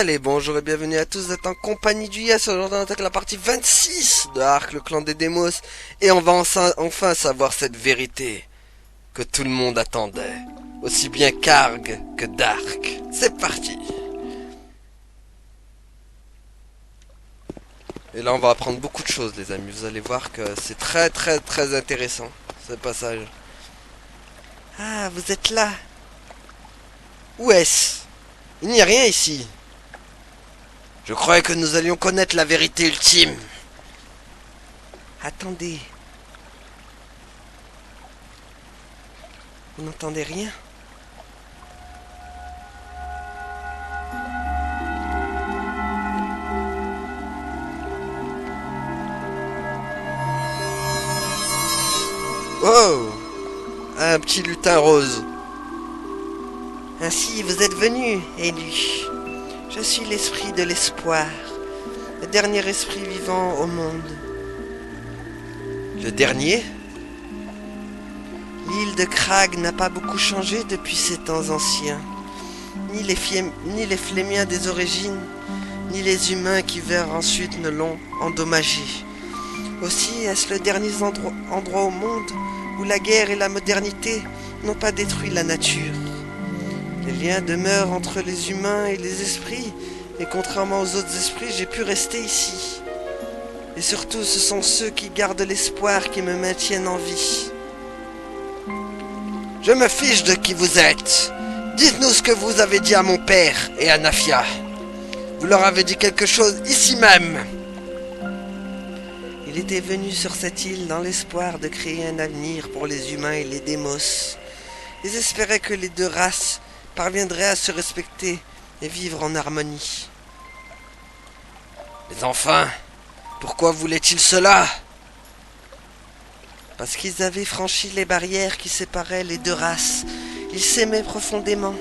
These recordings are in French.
Allez, bonjour et bienvenue à tous, vous êtes en compagnie du Yes. Aujourd'hui on attaque la partie 26 de Ark, le clan des Démos. Et on va enfin savoir cette vérité que tout le monde attendait. Aussi bien Karg que Dark. C'est parti. Et là on va apprendre beaucoup de choses les amis. Vous allez voir que c'est très intéressant ce passage. Ah, vous êtes là. Où est-ce? Il n'y a rien ici. Je croyais que nous allions connaître la vérité ultime. Attendez. Vous n'entendez rien? Oh! Un petit lutin rose. Ainsi vous êtes venu, élu. Je suis l'esprit de l'espoir, le dernier esprit vivant au monde. Le dernier? L'île de Krag n'a pas beaucoup changé depuis ces temps anciens. Ni les Flémiens des origines, ni les humains qui vinrent ensuite ne l'ont endommagé. Aussi est-ce le dernier endroit au monde où la guerre et la modernité n'ont pas détruit la nature. Les liens demeurent entre les humains et les esprits, et contrairement aux autres esprits, j'ai pu rester ici. Et surtout, ce sont ceux qui gardent l'espoir qui me maintiennent en vie. Je me fiche de qui vous êtes. Dites-nous ce que vous avez dit à mon père et à Nafia. Vous leur avez dit quelque chose ici même. Il était venu sur cette île dans l'espoir de créer un avenir pour les humains et les démos. Ils espéraient que les deux races parviendraient à se respecter et vivre en harmonie. Mais enfin, pourquoi voulaient-ils cela? Parce qu'ils avaient franchi les barrières qui séparaient les deux races. Ils s'aimaient profondément.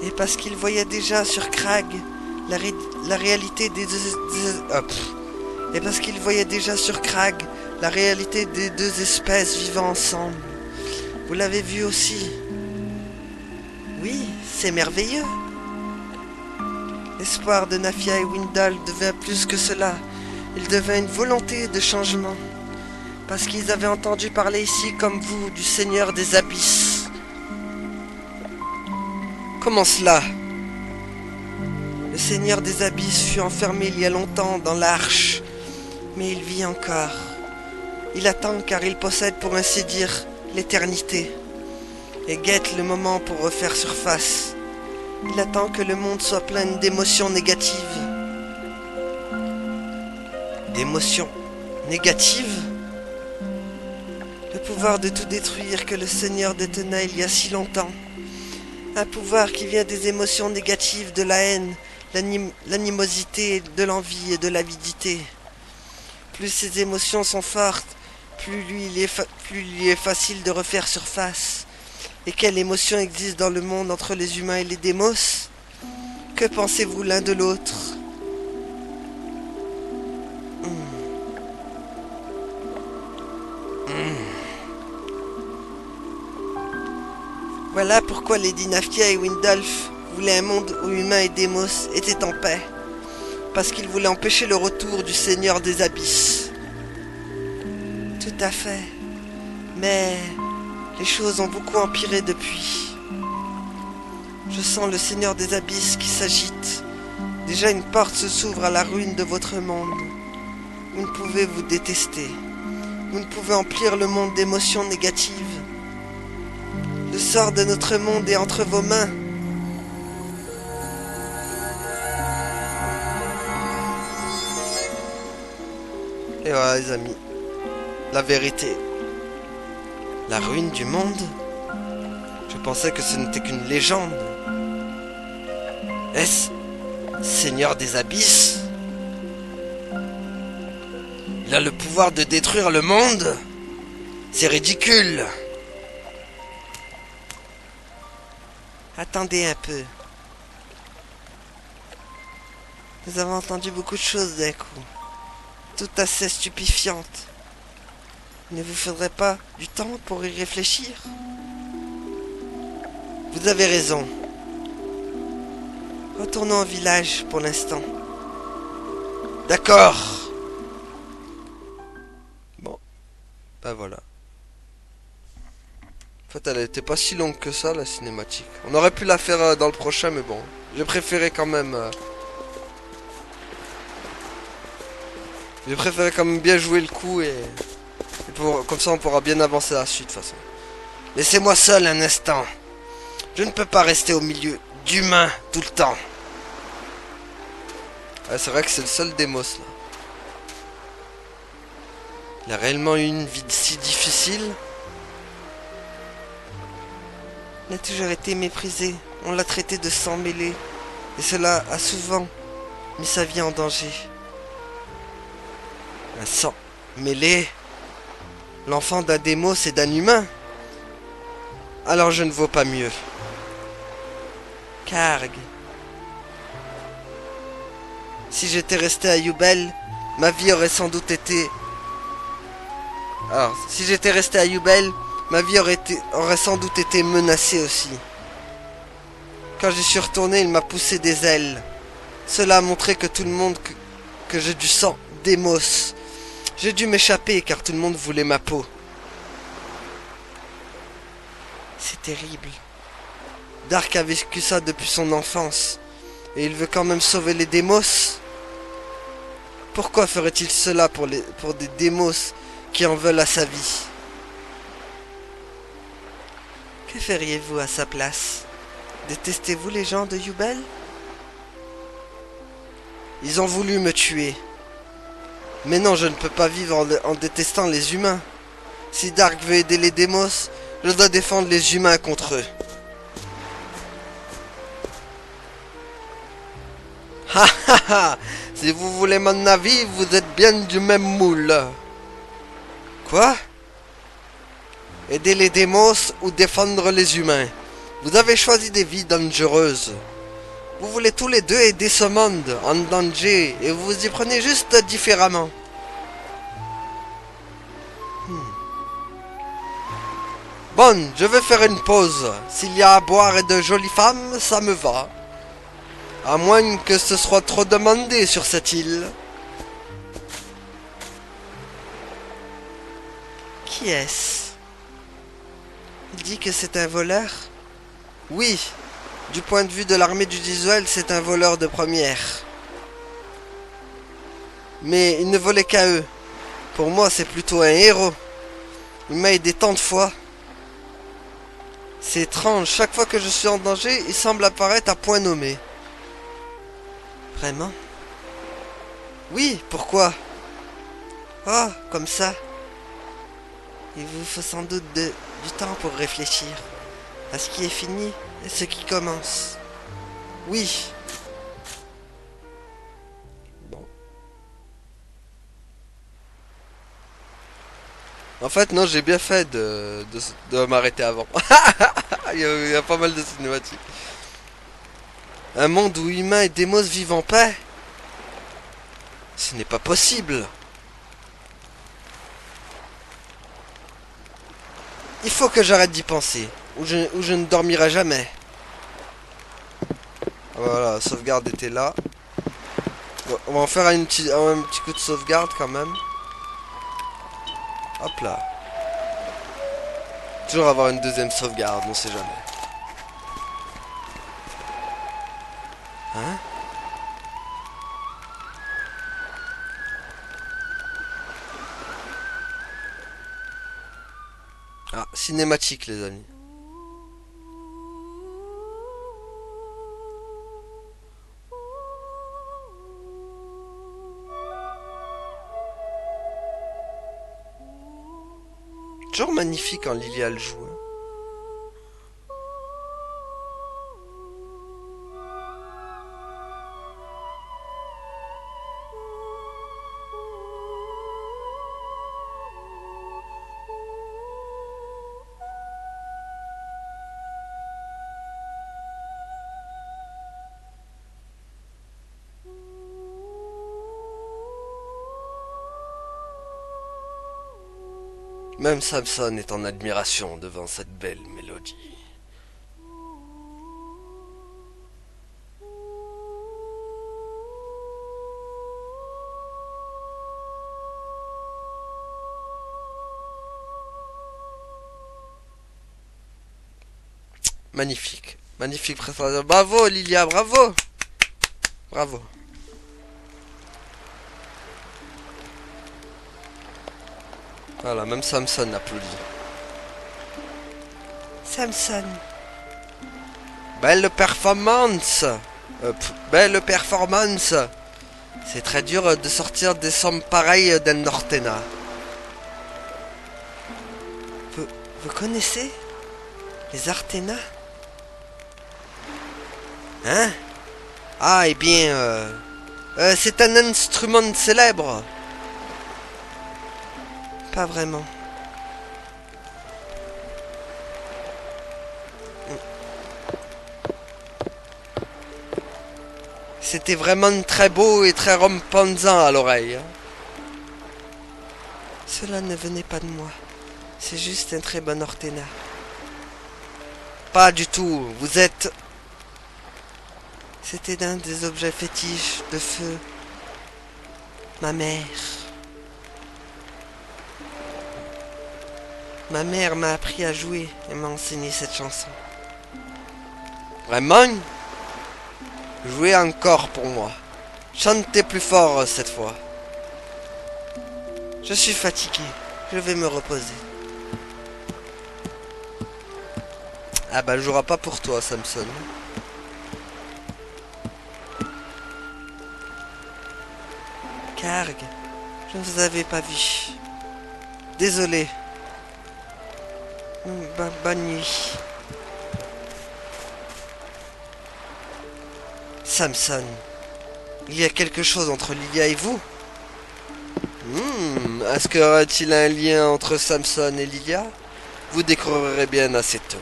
Et parce qu'ils voyaient déjà sur Krag la réalité des Et parce qu'ils voyaient déjà sur Krag la réalité des deux espèces vivant ensemble. Vous l'avez vu aussi. Oui, c'est merveilleux. L'espoir de Nafia et Windal devint plus que cela. Il devint une volonté de changement. Parce qu'ils avaient entendu parler ici, comme vous, du Seigneur des Abysses. Comment cela? Le Seigneur des Abysses fut enfermé il y a longtemps dans l'arche. Mais il vit encore. Il attend car il possède pour ainsi dire l'éternité. Et guette le moment pour refaire surface. Il attend que le monde soit plein d'émotions négatives. D'émotions négatives? Le pouvoir de tout détruire que le Seigneur détenait il y a si longtemps. Un pouvoir qui vient des émotions négatives, de la haine, l'animosité, de l'envie et de l'avidité. Plus ces émotions sont fortes, plus il est facile de refaire surface. Et quelle émotion existe dans le monde entre les humains et les démos? Que pensez-vous l'un de l'autre? Voilà pourquoi Lady Nafia et Windolf voulaient un monde où humains et démos étaient en paix. Parce qu'ils voulaient empêcher le retour du Seigneur des Abysses. Tout à fait. Mais les choses ont beaucoup empiré depuis. Je sens le Seigneur des Abysses qui s'agite. Déjà une porte se s'ouvre à la ruine de votre monde. Vous ne pouvez vous détester. Vous ne pouvez emplir le monde d'émotions négatives. Le sort de notre monde est entre vos mains. Et voilà les amis, la vérité. La ruine du monde? Je pensais que ce n'était qu'une légende. Est-ce Seigneur des Abysses? Il a le pouvoir de détruire le monde? C'est ridicule. Attendez un peu. Nous avons entendu beaucoup de choses d'un coup. Tout assez stupéfiantes. Il ne vous faudrait pas du temps pour y réfléchir? Vous avez raison. Retournons au village pour l'instant. D'accord. Bon, ben voilà. En fait, elle était pas si longue que ça, la cinématique. On aurait pu la faire dans le prochain, mais bon. J'ai préféré quand même... J'ai préféré quand même bien jouer le coup comme ça on pourra bien avancer la suite de toute façon. Laissez-moi seul un instant. Je ne peux pas rester au milieu d'humains tout le temps. Ouais, c'est vrai que c'est le seul Démos là. Il a réellement eu une vie si difficile. Il a toujours été méprisé. On l'a traité de sang mêlé. Et cela a souvent mis sa vie en danger. Un sang mêlé. L'enfant d'un Démos et d'un humain. Alors je ne vaux pas mieux. Karg. Si j'étais resté à Yubel, ma vie aurait sans doute été... Alors, si j'étais resté à Yubel, ma vie aurait sans doute été menacée aussi. Quand j'y suis retourné, il m'a poussé des ailes. Cela a montré que tout le monde que j'ai du sang Démos. J'ai dû m'échapper car tout le monde voulait ma peau. C'est terrible. Dark a vécu ça depuis son enfance. Et il veut quand même sauver les Démos. Pourquoi ferait-il cela pour des Démos qui en veulent à sa vie? Que feriez-vous à sa place? Détestez-vous les gens de Yubel? Ils ont voulu me tuer. Mais non, je ne peux pas vivre en détestant les humains. Si Dark veut aider les Démos, je dois défendre les humains contre eux. Ha ha ha! Si vous voulez mon avis, vous êtes bien du même moule. Quoi? Aider les Démos ou défendre les humains? Vous avez choisi des vies dangereuses. Vous voulez tous les deux aider ce monde en danger et vous vous y prenez juste différemment. Bon, je vais faire une pause. S'il y a à boire et de jolies femmes, ça me va. À moins que ce soit trop demandé sur cette île. Qui est-ce? Il dit que c'est un voleur? Oui, du point de vue de l'armée du Disuel, c'est un voleur de première. Mais il ne volait qu'à eux. Pour moi, c'est plutôt un héros. Il m'a aidé tant de fois. C'est étrange, chaque fois que je suis en danger, il semble apparaître à point nommé. Vraiment? Oui, pourquoi? Oh, comme ça. Il vous faut sans doute du temps pour réfléchir à ce qui est fini et ce qui commence. Oui. Bon. En fait, non, j'ai bien fait de m'arrêter avant. Il y a pas mal de cinématiques. Un monde où humains et démos vivent en paix? Ce n'est pas possible. Il faut que j'arrête d'y penser, ou je ne dormirai jamais. Voilà, la sauvegarde était là. Bon, on va en faire un petit coup de sauvegarde quand même. Hop là. Toujours avoir une deuxième sauvegarde, on sait jamais. Hein? Ah, cinématique les amis. Toujours magnifique quand Lilia le joue. Hein. Même Samson est en admiration devant cette belle mélodie. Magnifique. Magnifique prestation. Bravo Lilia, bravo. Bravo. Voilà, même Samson applaudit. Samson. Belle performance. Belle performance. C'est très dur de sortir des sommes pareilles d'un Ortena. Vous connaissez les Artena? Hein? Ah, eh bien, c'est un instrument célèbre. Pas vraiment. C'était vraiment très beau et très reposant à l'oreille. Cela ne venait pas de moi. C'est juste un très bon Ortena. Pas du tout. Vous êtes... C'était d'un des objets fétiches de feu. Ma mère. Ma mère m'a appris à jouer et m'a enseigné cette chanson. Vraiment? Jouez encore pour moi. Chantez plus fort cette fois. Je suis fatigué. Je vais me reposer. Ah bah, elle jouera pas pour toi, Samson. Karg, je ne vous avais pas vu. Désolé. Bonne nuit. Samson, il y a quelque chose entre Lilia et vous? Est-ce qu'il y aurait-il un lien entre Samson et Lilia? Vous découvrirez bien assez tôt.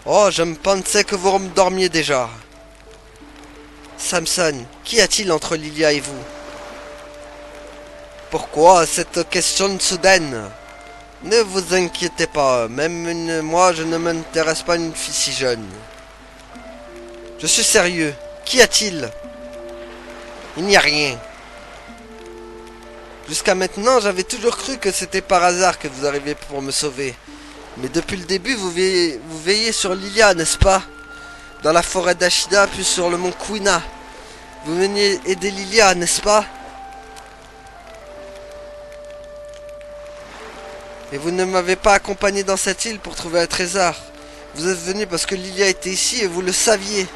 Oh, je me pensais que vous dormiez déjà. Samson, qu'y a-t-il entre Lilia et vous? Pourquoi cette question soudaine? Ne vous inquiétez pas, même moi je ne m'intéresse pas à une fille si jeune. Je suis sérieux. Qu'y a-t-il? Il n'y a rien. Jusqu'à maintenant, j'avais toujours cru que c'était par hasard que vous arriviez pour me sauver. Mais depuis le début, vous veillez sur Lilia, n'est-ce pas? Dans la forêt d'Ashida, puis sur le mont Kuina. Vous veniez aider Lilia, n'est-ce pas? Et vous ne m'avez pas accompagné dans cette île pour trouver un trésor. Vous êtes venu parce que Lilia était ici et vous le saviez.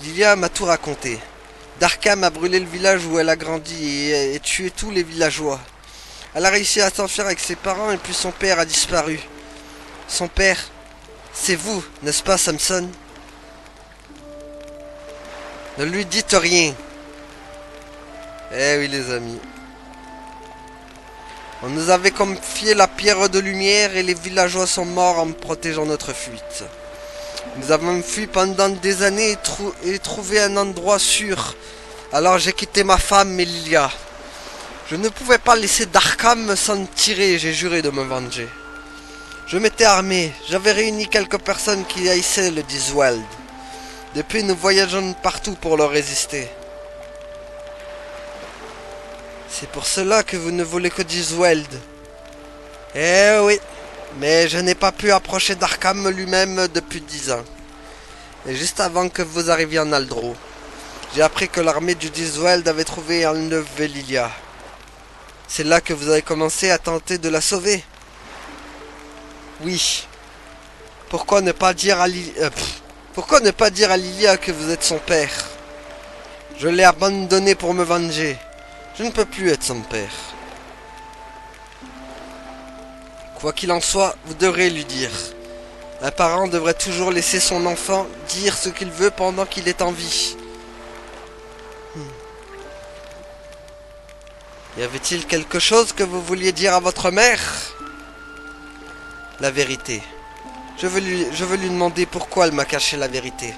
Lilia m'a tout raconté. Darkham a brûlé le village où elle a grandi et tué tous les villageois. Elle a réussi à s'enfuir avec ses parents et puis son père a disparu. Son père, c'est vous, n'est-ce pas, Samson? Ne lui dites rien. Eh oui, les amis. On nous avait confié la pierre de lumière et les villageois sont morts en protégeant notre fuite. Nous avons fui pendant des années et trouvé un endroit sûr. Alors j'ai quitté ma femme et Lilia. Je ne pouvais pas laisser Darkham me s'en tirer et j'ai juré de me venger. Je m'étais armé, j'avais réuni quelques personnes qui haïssaient le Disweld. Depuis, nous voyageons partout pour leur résister. C'est pour cela que vous ne voulez que Disweld. Eh oui, mais je n'ai pas pu approcher Darkham lui-même depuis 10 ans. Et juste avant que vous arriviez en Aldro, j'ai appris que l'armée du Disweld avait trouvé et enlevé Lilia. C'est là que vous avez commencé à tenter de la sauver. Oui. Pourquoi ne pas dire à Lilia que vous êtes son père? Je l'ai abandonné pour me venger. Je ne peux plus être son père. Quoi qu'il en soit, vous devrez lui dire. Un parent devrait toujours laisser son enfant dire ce qu'il veut pendant qu'il est en vie. Y avait-il quelque chose que vous vouliez dire à votre mère? La vérité. Je veux lui demander pourquoi elle m'a caché la vérité.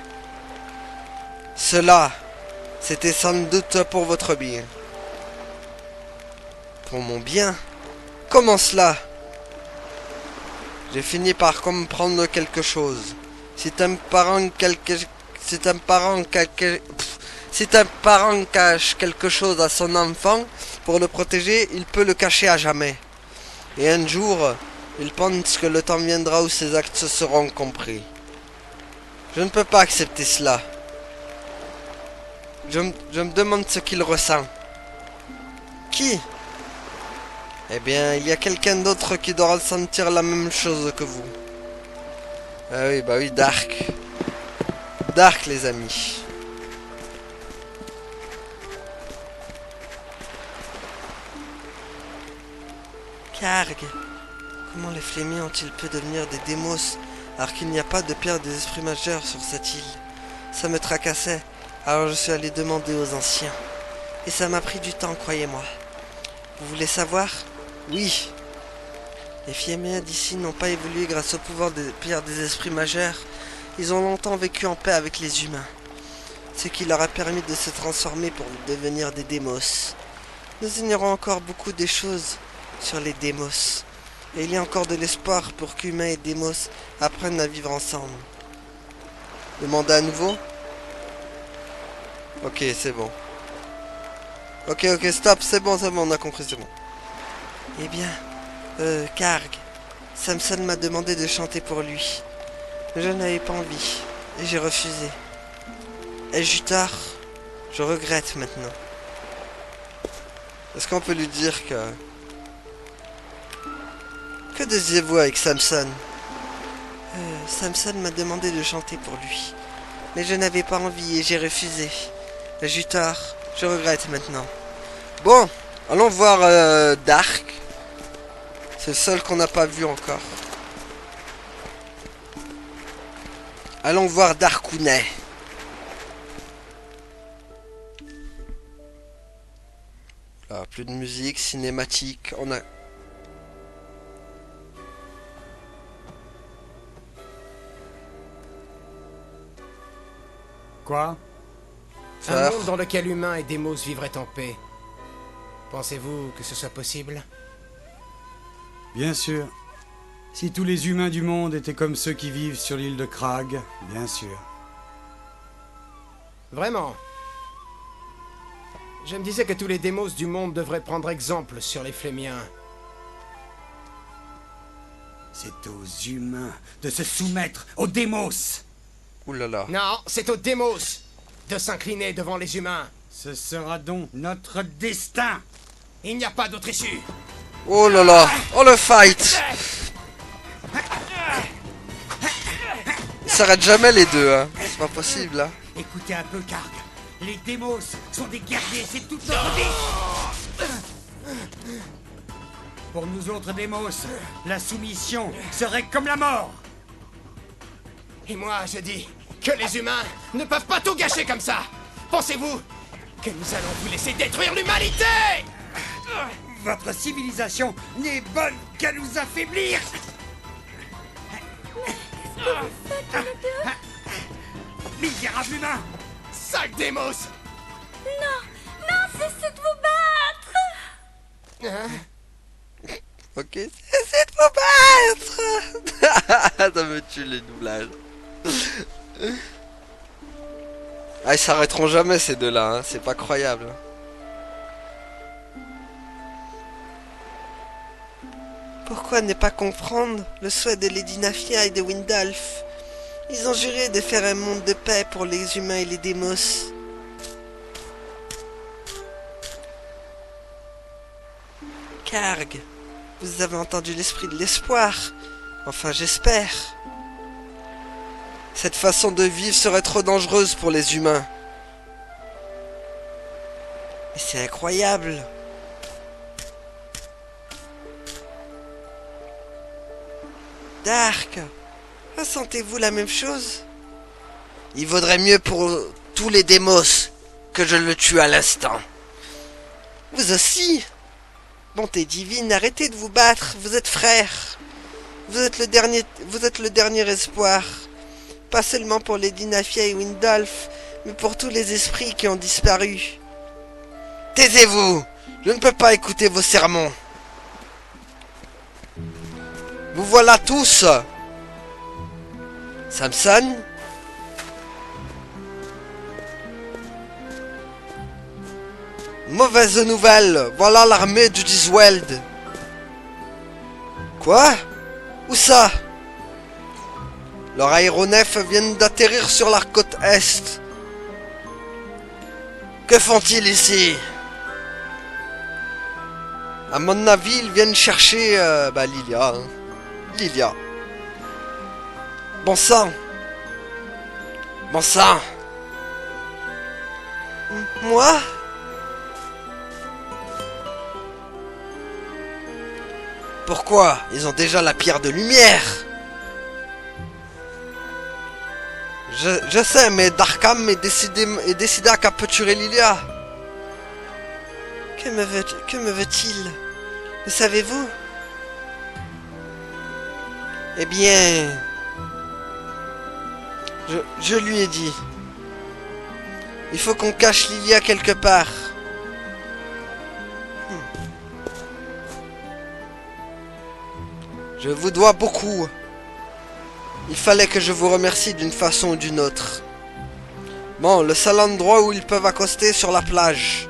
Cela, c'était sans doute pour votre bien. Pour mon bien? Comment cela? J'ai fini par comprendre quelque chose. Si un parent cache quelque chose à son enfant pour le protéger, il peut le cacher à jamais. Et un jour, il pense que le temps viendra où ses actes seront compris. Je ne peux pas accepter cela. Je me demande ce qu'il ressent. Qui? Eh bien, il y a quelqu'un d'autre qui doit ressentir la même chose que vous. Ah oui, bah oui, Dark. Dark, les amis. Karg, comment les flémiens ont-ils pu devenir des démos alors qu'il n'y a pas de pierre des esprits majeurs sur cette île? Ça me tracassait, alors je suis allé demander aux anciens. Et ça m'a pris du temps, croyez-moi. Vous voulez savoir? Oui. Les flémiens d'ici n'ont pas évolué grâce au pouvoir des pierres des esprits majeurs. Ils ont longtemps vécu en paix avec les humains, ce qui leur a permis de se transformer pour devenir des démos. Nous ignorons encore beaucoup de choses sur les démos. Et il y a encore de l'espoir pour qu'humains et démos apprennent à vivre ensemble. Demandez à nouveau? Ok, c'est bon. Ok, stop, c'est bon, on a compris, c'est bon. Eh bien, Karg, Samson m'a demandé de chanter pour lui. Mais je n'avais pas envie, et j'ai refusé. Ai-je eu tort? Je regrette maintenant. Est-ce qu'on peut lui dire que... Que disiez-vous avec Samson? Samson m'a demandé de chanter pour lui. Mais je n'avais pas envie et j'ai refusé. Ai-je eu tort? Je regrette maintenant. Bon, allons voir Dark. C'est le seul qu'on n'a pas vu encore. Allons voir Darkounet. Là, plus de musique, cinématique. On a... Quoi? Un monde dans lequel humains et démos vivraient en paix. Pensez-vous que ce soit possible? Bien sûr. Si tous les humains du monde étaient comme ceux qui vivent sur l'île de Krag, bien sûr. Vraiment? Je me disais que tous les démos du monde devraient prendre exemple sur les flémiens. C'est aux humains de se soumettre aux démos. Ouh là là. Non, c'est aux démos de s'incliner devant les humains. Ce sera donc notre destin. Il n'y a pas d'autre issue. Oh là là. Oh le fight. Ils s'arrêtent jamais les deux, hein. C'est pas possible, là. Écoutez un peu, Karg. Les démos sont des guerriers, c'est toute notre vie. Pour nous autres démos, la soumission serait comme la mort. Et moi, je dis que les humains ne peuvent pas tout gâcher comme ça. Pensez-vous que nous allons vous laisser détruire l'humanité? Votre civilisation n'est bonne qu'à nous affaiblir. Misérable humain. Sale démos! Non, cessez de vous battre! Hein? Ok, c'est de vous battre. Ça me tue les doublages. Ah, ils s'arrêteront jamais ces deux-là, hein. C'est pas croyable. Pourquoi ne pas comprendre le souhait de Lady Nafia et de Windalf? Ils ont juré de faire un monde de paix pour les humains et les démos. Karg, vous avez entendu l'esprit de l'espoir. Enfin, j'espère. Cette façon de vivre serait trop dangereuse pour les humains. Mais c'est incroyable. Dark, ressentez-vous la même chose? Il vaudrait mieux pour tous les démos que je le tue à l'instant. Vous aussi? Bonté divine, arrêtez de vous battre, vous êtes frères. Vous êtes le dernier espoir. Pas seulement pour Lady Nafia et Windalf, mais pour tous les esprits qui ont disparu. Taisez-vous! Je ne peux pas écouter vos sermons. Vous voilà tous! Samson? Mauvaise nouvelle! Voilà l'armée du Disweld. Quoi? Où ça? Leurs aéronefs viennent d'atterrir sur la côte Est. Que font-ils ici? À mon avis, ils viennent chercher Lilia. Hein. Lilia. Bon sang. Bon sang. Moi? Pourquoi? Ils ont déjà la pierre de lumière. Je sais, mais Darkham est décidé à capturer Lilia. Que me veut-il? Le savez-vous? Eh bien... Je lui ai dit. Il faut qu'on cache Lilia quelque part. Je vous dois beaucoup. Il fallait que je vous remercie d'une façon ou d'une autre. Bon, le seul endroit où ils peuvent accoster sur la plage.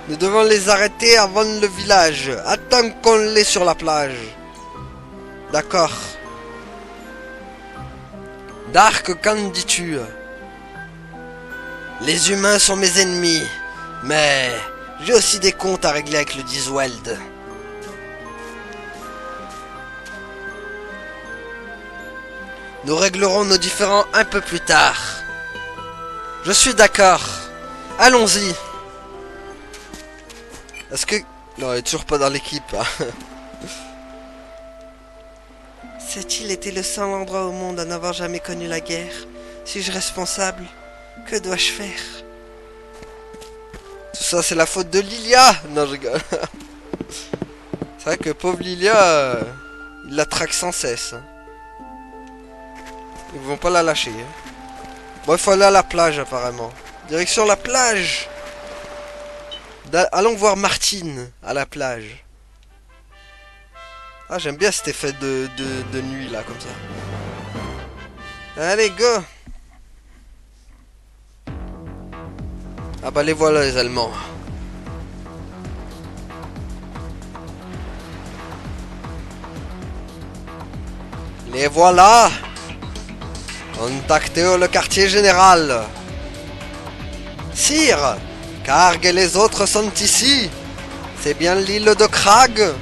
Nous devons les arrêter avant le village. Attends qu'on l'ait sur la plage. D'accord. Dark, qu'en dis-tu? Les humains sont mes ennemis. Mais j'ai aussi des comptes à régler avec le Disweld. Nous réglerons nos différends un peu plus tard. Je suis d'accord. Allons-y. Est-ce que... Non, il est toujours pas dans l'équipe. Hein. Cette île était le seul endroit au monde à n'avoir jamais connu la guerre. Suis-je responsable? Que dois-je faire? Tout ça, c'est la faute de Lilia. Non, je rigole. C'est vrai que pauvre Lilia, il la traque sans cesse. Hein. Ils vont pas la lâcher. Hein. Bon, il faut aller à la plage apparemment. Direction la plage. Allons voir Martine à la plage. Ah, j'aime bien cet effet de nuit là, comme ça. Allez, go. Ah bah les voilà les Allemands. Les voilà. Contactez le quartier général. Sire, Karg et les autres sont ici. C'est bien l'île de Krag.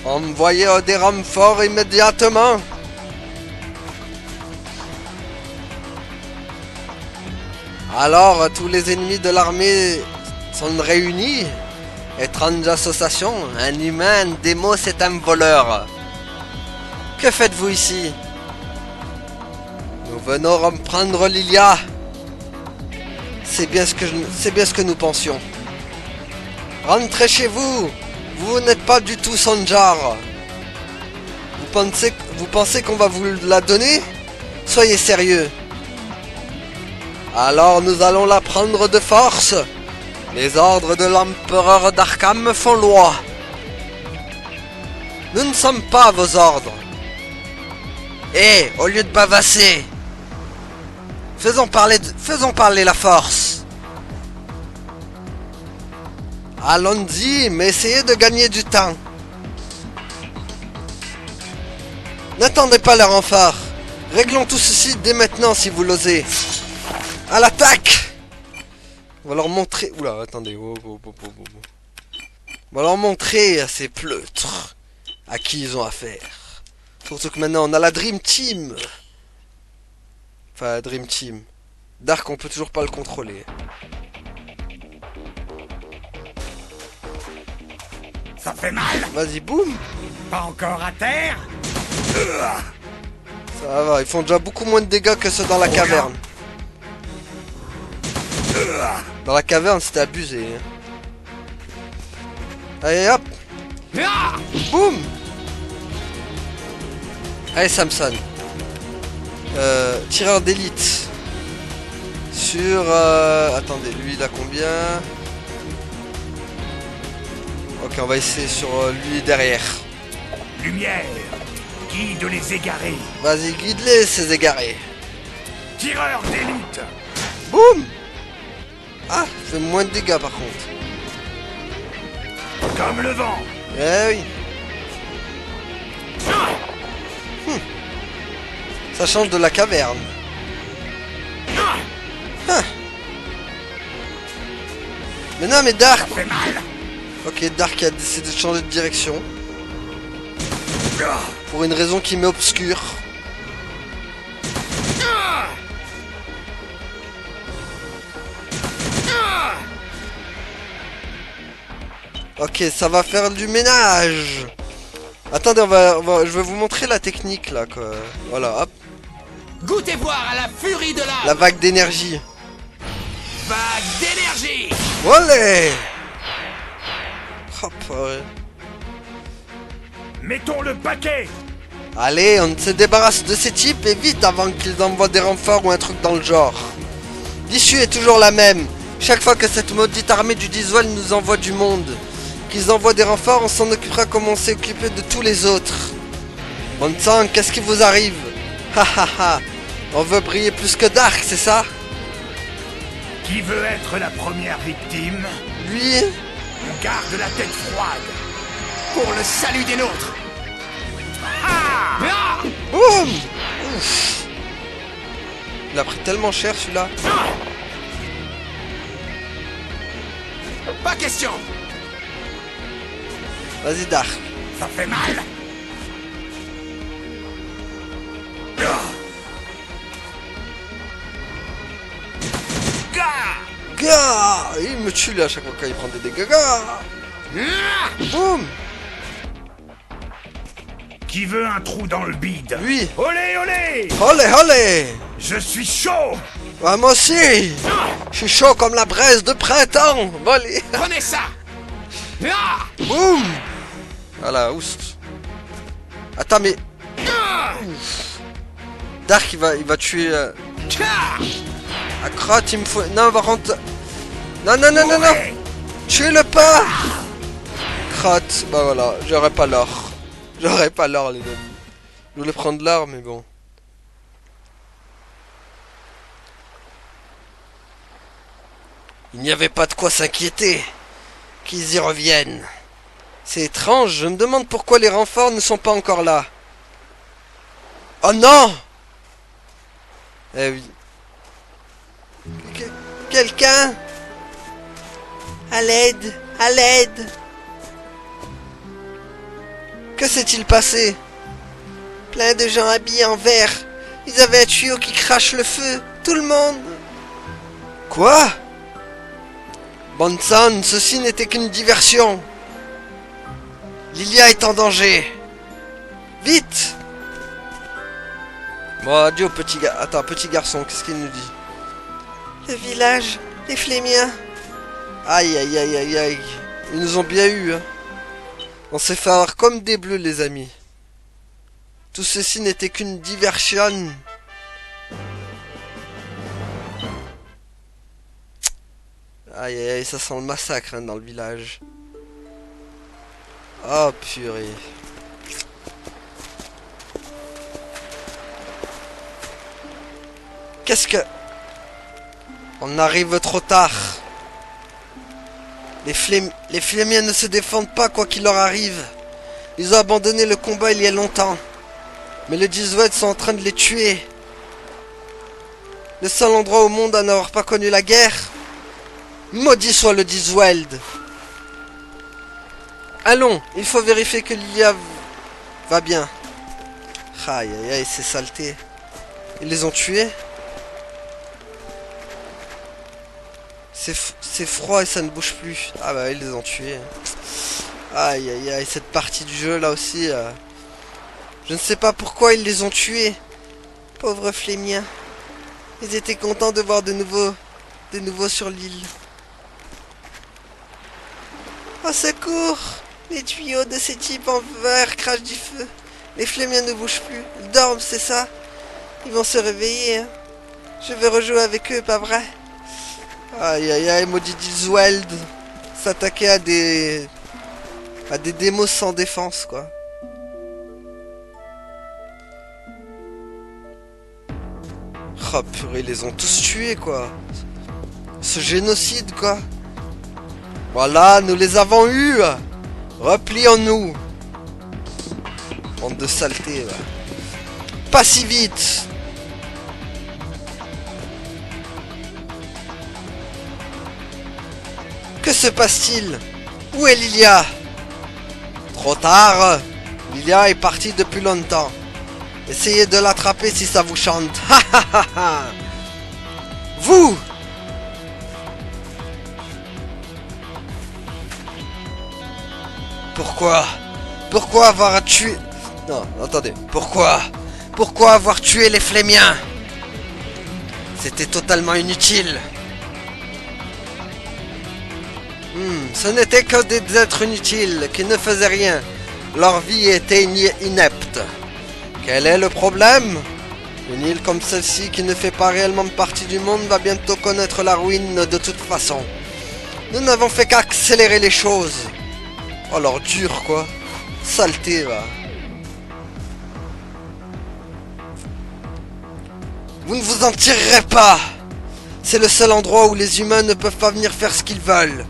Envoyez des renforts immédiatement. Alors, tous les ennemis de l'armée sont réunis. Étrange association, un humain, un démos et un voleur. Que faites-vous ici? Nous venons reprendre Lilia. C'est bien ce que nous pensions. Rentrez chez vous. Vous n'êtes pas du tout son genre. Vous pensez qu'on va vous la donner? Soyez sérieux. Alors nous allons la prendre de force. Les ordres de l'empereur Darkham font loi. Nous ne sommes pas à vos ordres. Au lieu de bavasser, faisons parler la force. Allons-y, mais essayez de gagner du temps. N'attendez pas les renforts. Réglons tout ceci dès maintenant si vous l'osez. À l'attaque! On va leur montrer... Oula, attendez. On va leur montrer à ces pleutres à qui ils ont affaire. Surtout que maintenant on a la Dream Team. Enfin, la Dream Team. Dark, on peut toujours pas le contrôler. Ça fait mal. Vas-y, boum. Pas encore à terre. Ça va, ils font déjà beaucoup moins de dégâts que ceux dans la caverne. Dans la caverne, c'était abusé. Allez, hop. Boum. Allez, Samson. Tireur d'élite. sur... attendez, lui il a combien? Ok, on va essayer sur lui derrière. Lumière, guide les égarés. Vas-y, guide-les, ces égarés. Tireur d'élite. Boum! Ah, fait moins de dégâts par contre. Comme le vent. Eh oui. Ça change de la caverne. Ah. Mais non, mais Dark. Ça fait mal. Ok, Dark a décidé de changer de direction. Pour une raison qui m'est obscure. Ok, ça va faire du ménage. Attendez, je vais vous montrer la technique là. Quoi. Voilà, hop. Goûtez voir à la furie de La l'âme. vague d'énergie. Vague d'énergie. Olé! Hop, ouais. Mettons le paquet. Allez, on se débarrasse de ces types et vite avant qu'ils envoient des renforts ou un truc dans le genre. L'issue est toujours la même. Chaque fois que cette maudite armée du Diswell nous envoie du monde, qu'ils envoient des renforts, on s'en occupera comme on s'est occupé de tous les autres. Bon sang, qu'est-ce qui vous arrive? Ha ha ha. On veut briller plus que Dark, c'est ça? Qui veut être la première victime? Lui? On garde la tête froide. Pour le salut des nôtres. Ah! Ah. Boum! Ouf. Il a pris tellement cher celui-là. Pas question. Vas-y Dark. Ça fait mal. Gars! Il me tue là à chaque fois qu'il prend des dégâts. Gars! Boum! Qui veut un trou dans le bide? Lui! Olé, olé! Olé, olé! Je suis chaud! Ah, moi aussi! Je suis chaud comme la braise de printemps! Volé! Prenez ça. Ah. Boum! Voilà, oust. Attends, mais... Ouf. Dark, il va tuer... Ah. À crotte, il me faut... Non, par contre... Non, non, non, non, non! Tuez-le pas! Crotte, bah voilà, j'aurais pas l'or. J'aurais pas l'or, les amis. Je voulais prendre l'or, mais bon. Il n'y avait pas de quoi s'inquiéter. Qu'ils y reviennent. C'est étrange, je me demande pourquoi les renforts ne sont pas encore là. Oh non! Eh oui. Quelqu'un? À l'aide! À l'aide! Que s'est-il passé? Plein de gens habillés en vert. Ils avaient un tuyau qui crache le feu. Tout le monde. Quoi? Bonsan, ceci n'était qu'une diversion. Lilia est en danger. Vite! Bon, adieu petit gars. Attends, petit garçon, qu'est-ce qu'il nous dit? Le village, les Flémiens. Aïe, aïe, aïe, aïe, aïe. Ils nous ont bien eu, hein. On s'est fait avoir comme des bleus, les amis. Tout ceci n'était qu'une diversion. Aïe, aïe, aïe, ça sent le massacre hein, dans le village. Oh, purée. Qu'est-ce que... On arrive trop tard. Les Flémiens ne se défendent pas quoi qu'il leur arrive. Ils ont abandonné le combat il y a longtemps. Mais les Diswell sont en train de les tuer. Le seul endroit au monde à n'avoir pas connu la guerre. Maudit soit le Disweld. Allons, il faut vérifier que Lilia va bien. Aïe aïe aïe, c'est saleté. Ils les ont tués. C'est froid et ça ne bouge plus. Ah bah ils les ont tués. Aïe aïe aïe, cette partie du jeu là aussi. Je ne sais pas pourquoi ils les ont tués. Pauvres Flémiens. Ils étaient contents de voir de nouveau sur l'île. Au secours! Les tuyaux de ces types en verre crachent du feu. Les Flémiens ne bougent plus. Ils dorment, c'est ça? Ils vont se réveiller. Hein. Je vais rejouer avec eux, pas vrai? Aïe aïe aïe, maudit Disweld. S'attaquer à des démos sans défense, quoi. Oh purée, ils les ont tous tués, quoi. Ce génocide, quoi. Voilà, nous les avons eus. Replions-nous. Bande de saleté, là. Pas si vite. Que se passe-t-il? Où est Lilia? Trop tard. Lilia est partie depuis longtemps. Essayez de l'attraper si ça vous chante. Ha ha ha ha. Vous! Pourquoi? Pourquoi avoir tué... Non, attendez. Pourquoi? Pourquoi avoir tué les Flémiens? C'était totalement inutile. Ce n'était que des êtres inutiles qui ne faisaient rien. Leur vie était inepte. Quel est le problème? Une île comme celle-ci qui ne fait pas réellement partie du monde va bientôt connaître la ruine de toute façon. Nous n'avons fait qu'accélérer les choses. Oh, alors dur quoi. Saleté va. Vous ne vous en tirerez pas. C'est le seul endroit où les humains ne peuvent pas venir faire ce qu'ils veulent.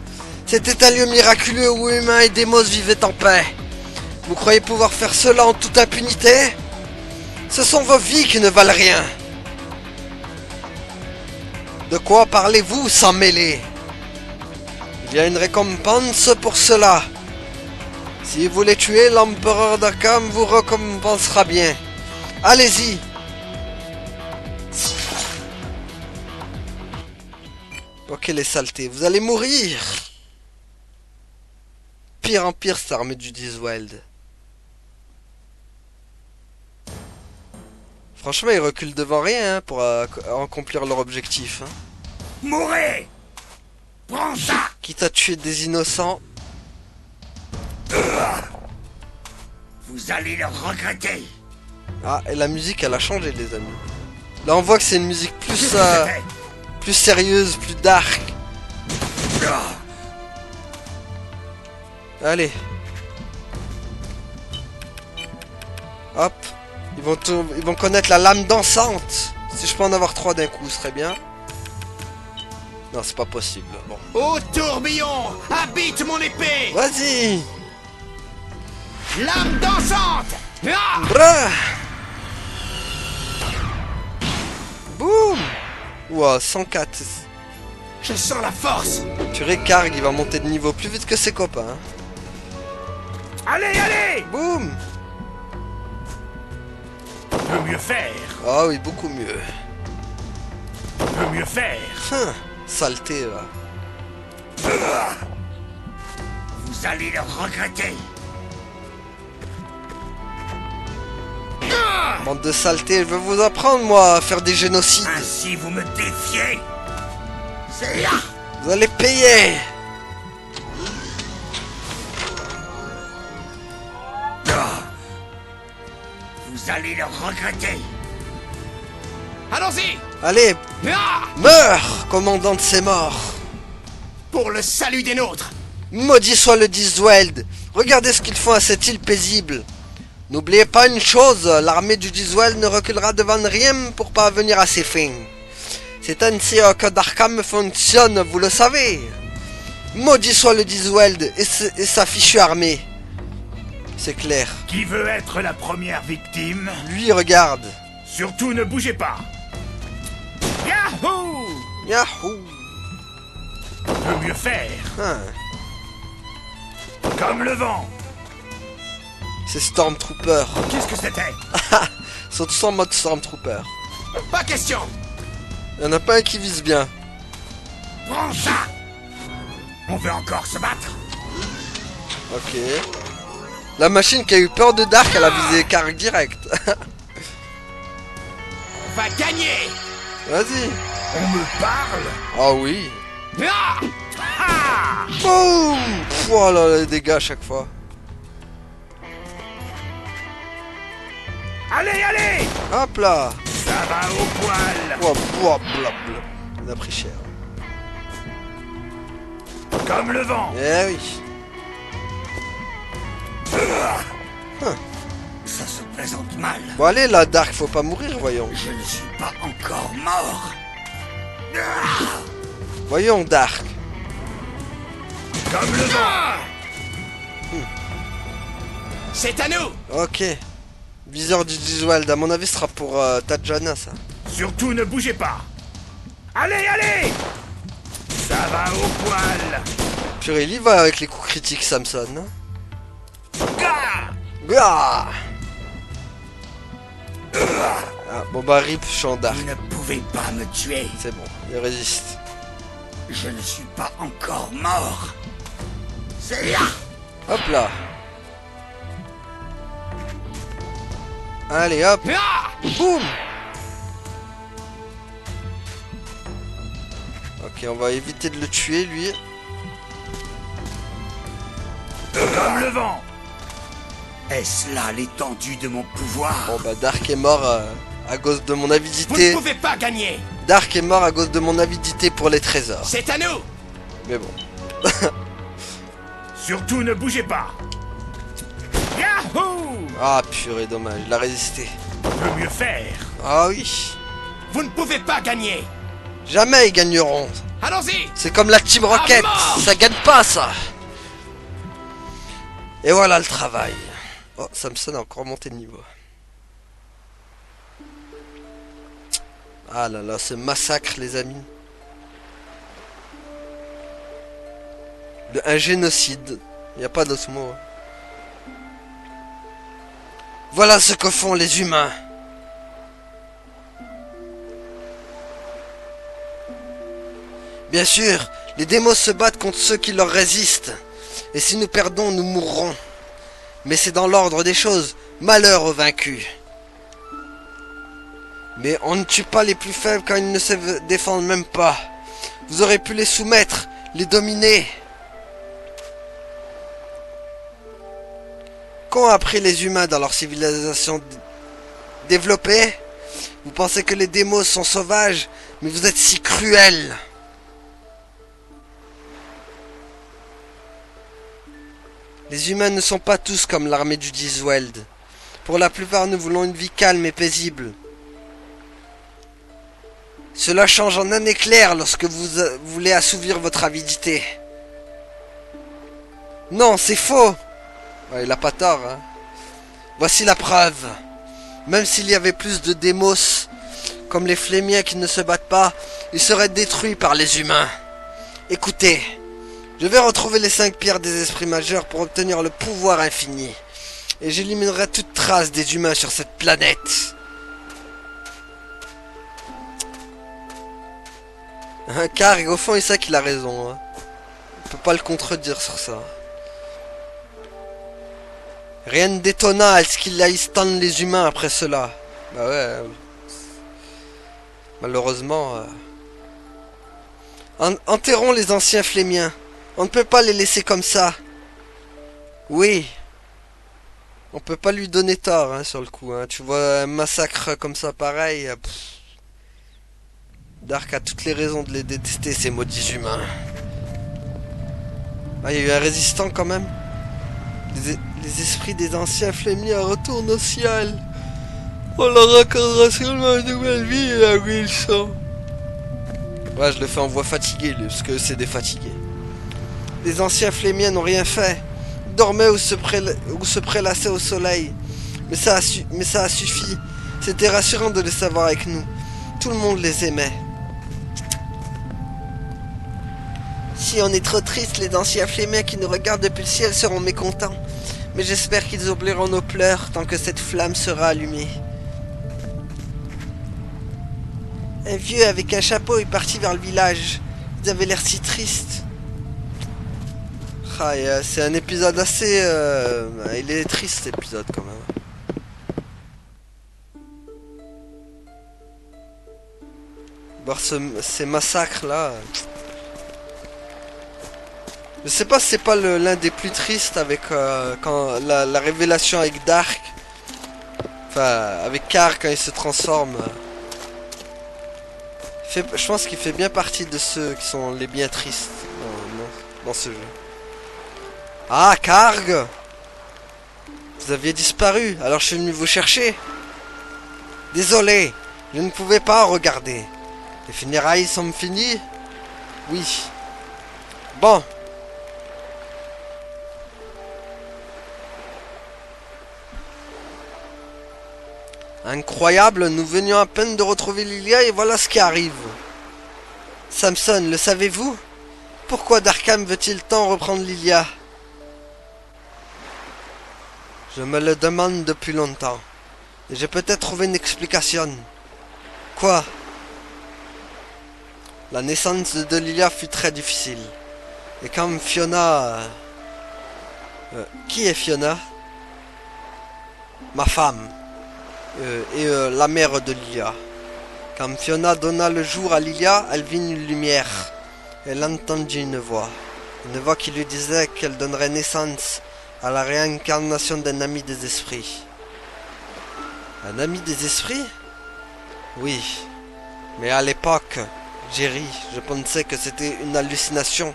C'était un lieu miraculeux où humains et démos vivaient en paix. Vous croyez pouvoir faire cela en toute impunité? Ce sont vos vies qui ne valent rien. De quoi parlez-vous sans mêler? Il y a une récompense pour cela. Si vous les tuez, l'empereur d'Arkham vous récompensera bien. Allez-y. Ok les saletés, vous allez mourir. Pire en pire cette armée du Disweld. Franchement ils reculent devant rien hein, pour accomplir leur objectif. Hein. Mourez! Prends ça! Quitte à tuer des innocents. Vous allez le regretter. Ah et la musique elle a changé les amis. Là on voit que c'est une musique plus plus sérieuse, plus dark. Allez. Hop. Ils vont connaître la lame dansante. Si je peux en avoir 3 d'un coup, ce serait bien. Non, c'est pas possible. Bon. Ô tourbillon, habite mon épée. Vas-y. Lame dansante. Ah! Bra. Boum. Ouah, 104. Je sens la force. Tu Karg, il va monter de niveau plus vite que ses copains. Hein. Allez, allez! Boum. Peut mieux faire. Ah oui, beaucoup mieux. Peut mieux faire. Saleté, va. Vous allez le regretter. Bande de saleté, je veux vous apprendre, moi, à faire des génocides. Ainsi vous me défiez. C'est là. Vous allez payer. Vous allez le regretter. Allons-y. Allez, Ah! meurs, commandant de ces morts. Pour le salut des nôtres. Maudit soit le Disweld. Regardez ce qu'ils font à cette île paisible. N'oubliez pas une chose, l'armée du Disweld ne reculera devant rien pour parvenir à ses fins. C'est ainsi que Darkham fonctionne, vous le savez. Maudit soit le Disweld et sa fichue armée. C'est clair. Qui veut être la première victime? Lui, regarde. Surtout ne bougez pas. Yahoo! Yahoo. Peut mieux faire. Hein. Comme le vent. C'est Stormtrooper. Qu'est-ce que c'était? Ils sont tous en mode Stormtrooper. Pas question. Il n'y en a pas un qui vise bien. Prends ça. On veut encore se battre. Ok. La machine qui a eu peur de Dark, elle a visé Karg direct. On va gagner. Vas-y. On me parle. Ah oui. Ah! Ah! Boum. Oh là, les dégâts à chaque fois. Allez, allez! Hop là. Ça va au poil. Oh, bla, bla, bla. On a pris cher. Comme le vent. Eh oui. Ça se présente mal. Bon allez là, Dark, faut pas mourir, voyons. Je ne suis pas encore mort. Voyons, Dark. Comme le vent. C'est à nous! Ok. Viseur du Diswald, à mon avis, ce sera pour Tajana, ça. Surtout ne bougez pas. Allez, allez. Ça va au poil. Purée, il y va avec les coups critiques, Samson. Hein. Gah. Ah, ah, bon bah rip, champ Dark. Vous ne pouvez pas me tuer. C'est bon, il résiste. Je ne suis pas encore mort. C'est là. Hop là. Allez hop. Ah! Boum. Ok, on va éviter de le tuer, lui. Comme le vent. Est-ce là l'étendue de mon pouvoir? Bon bah Dark est mort à cause de mon Vous ne avidité. pouvez pas gagner! Dark est mort à cause de mon avidité pour les trésors. C'est à nous! Mais bon. Surtout ne bougez pas. Yahoo! Ah purée, dommage, il a résisté. On peut mieux faire. Ah oui. Vous ne pouvez pas gagner! Jamais ils gagneront. Allons-y! C'est comme la Team Rocket. mort. Ça gagne pas ça. Et voilà le travail. Oh, Samson a encore monté de niveau. Ah là là, ce massacre, les amis. Un génocide. Il n'y a pas d'autre mot. Voilà ce que font les humains. Bien sûr, les démos se battent contre ceux qui leur résistent. Et si nous perdons, nous mourrons. Mais c'est dans l'ordre des choses. Malheur aux vaincus. Mais on ne tue pas les plus faibles quand ils ne se défendent même pas. Vous aurez pu les soumettre, les dominer. Qu'ont appris les humains dans leur civilisation développée? Vous pensez que les démos sont sauvages, mais vous êtes si cruels. Les humains ne sont pas tous comme l'armée du Disweld. Pour la plupart, nous voulons une vie calme et paisible. Cela change en un éclair lorsque vous voulez assouvir votre avidité. Non, c'est faux. Ouais, il a pas tort, hein. Voici la preuve. Même s'il y avait plus de démos, comme les flémiens qui ne se battent pas, ils seraient détruits par les humains. Écoutez. Je vais retrouver les 5 pierres des esprits majeurs pour obtenir le pouvoir infini. Et j'éliminerai toute trace des humains sur cette planète. Car au fond, il sait qu'il a raison. Hein. On peut pas le contredire sur ça. Rien d'étonnant à ce qu'il aille stun les humains après cela. Bah ouais. Malheureusement... Enterrons les anciens flémiens. On ne peut pas les laisser comme ça. Oui. On peut pas lui donner tort hein, sur le coup. Hein. Tu vois un massacre comme ça pareil. Dark a toutes les raisons de les détester, ces maudits humains. Ah, il y a eu un résistant quand même. Les esprits des anciens flémiens retournent au ciel. On leur accordera seulement une nouvelle vie à Wilson. Ouais, je le fais en voix fatiguée, parce que c'est des fatigués. Les anciens flémiens n'ont rien fait. Ils dormaient ou se prélassaient au soleil. Mais ça a suffi. C'était rassurant de les savoir avec nous. Tout le monde les aimait. Si on est trop triste, les anciens flémiens qui nous regardent depuis le ciel seront mécontents. Mais j'espère qu'ils oublieront nos pleurs tant que cette flamme sera allumée. Un vieux avec un chapeau est parti vers le village. Ils avaient l'air si tristes. Ah, c'est un épisode assez... il est triste cet épisode quand même. Voir ces massacres là. Je sais pas si c'est pas l'un des plus tristes avec quand la révélation avec Dark. Enfin avec Car quand il se transforme. Je pense qu'il fait bien partie de ceux qui sont les bien tristes dans ce jeu. Ah, Karg! Vous aviez disparu, alors je suis venu vous chercher. Désolé, je ne pouvais pas regarder. Les funérailles sont finies? Oui. Bon. Incroyable, nous venions à peine de retrouver Lilia et voilà ce qui arrive. Samson, le savez-vous? Pourquoi Darkham veut-il tant reprendre Lilia? Je me le demande depuis longtemps. Et j'ai peut-être trouvé une explication. Quoi? La naissance de Lilia fut très difficile. Et comme Fiona... qui est Fiona? Ma femme. La mère de Lilia. Quand Fiona donna le jour à Lilia, elle vit une lumière. Elle entendit une voix. Une voix qui lui disait qu'elle donnerait naissance à la réincarnation d'un ami des esprits. Un ami des esprits? Oui. Mais à l'époque, j'ai ri. Je pensais que c'était une hallucination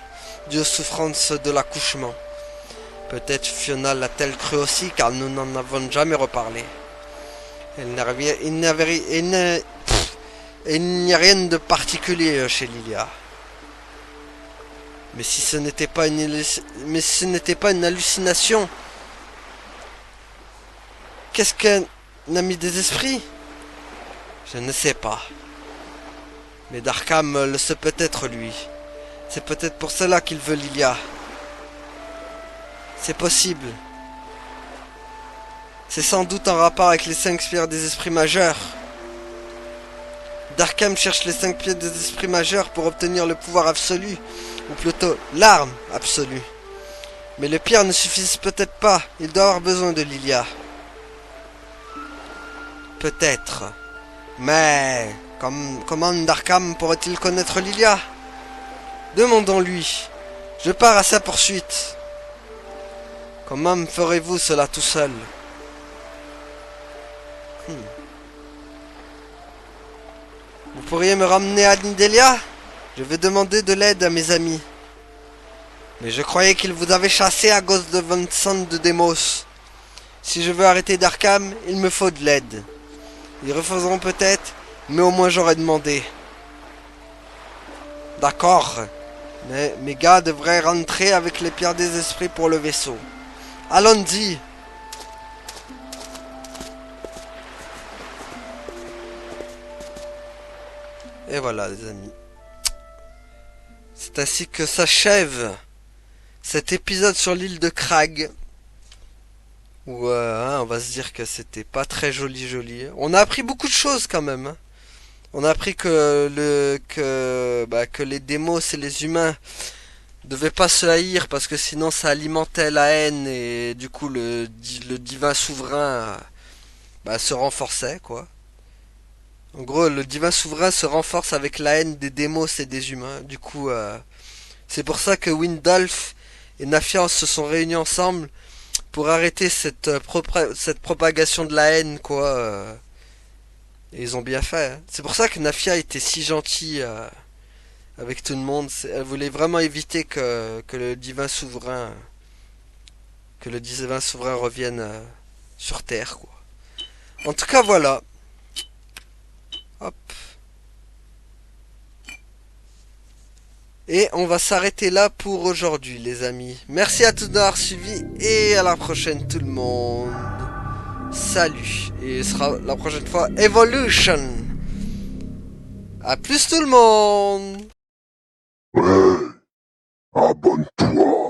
due aux souffrances de l'accouchement. Peut-être Fiona l'a-t-elle cru aussi, car nous n'en avons jamais reparlé. Il n'y a rien de particulier chez Lilia. Mais si ce n'était pas une hallucination, qu'est-ce qu'un ami des esprits? Je ne sais pas. Mais Darkham le sait peut-être lui. C'est peut-être pour cela qu'il veut Lilia. C'est possible. C'est sans doute en rapport avec les 5 pierres des esprits majeurs. Darkham cherche les 5 pierres des esprits majeurs pour obtenir le pouvoir absolu, ou plutôt l'arme absolue. Mais les pierres ne suffisent peut-être pas, il doit avoir besoin de Lilia. Peut-être. Mais comment Darkham pourrait-il connaître Lilia? Demandons-lui. Je pars à sa poursuite. Comment ferez-vous cela tout seul? Vous pourriez me ramener à Nidelia? Je vais demander de l'aide à mes amis. Mais je croyais qu'ils vous avaient chassé à cause de Vincent de Demos. Si je veux arrêter Darkham, il me faut de l'aide. Ils refuseront peut-être, mais au moins j'aurais demandé. D'accord. Mais mes gars devraient rentrer avec les pierres des esprits pour le vaisseau. Allons-y. Et voilà les amis. C'est ainsi que s'achève cet épisode sur l'île de Krag. Où on va se dire que c'était pas très joli. On a appris beaucoup de choses quand même. Hein. On a appris que les démos et les humains devaient pas se haïr parce que sinon ça alimentait la haine et du coup le divin souverain se renforçait quoi. En gros, le divin souverain se renforce avec la haine des démos et des humains. Du coup, c'est pour ça que Windalf et Nafia se sont réunis ensemble pour arrêter cette propagation de la haine, quoi. Et ils ont bien fait. Hein. C'est pour ça que Nafia était si gentille avec tout le monde. Elle voulait vraiment éviter que le divin souverain revienne sur Terre, quoi. En tout cas, voilà. Hop. Et on va s'arrêter là pour aujourd'hui les amis. Merci à tous d'avoir suivi et à la prochaine tout le monde. Salut. Et ce sera la prochaine fois Evolution. A plus tout le monde. Ouais, abonne-toi.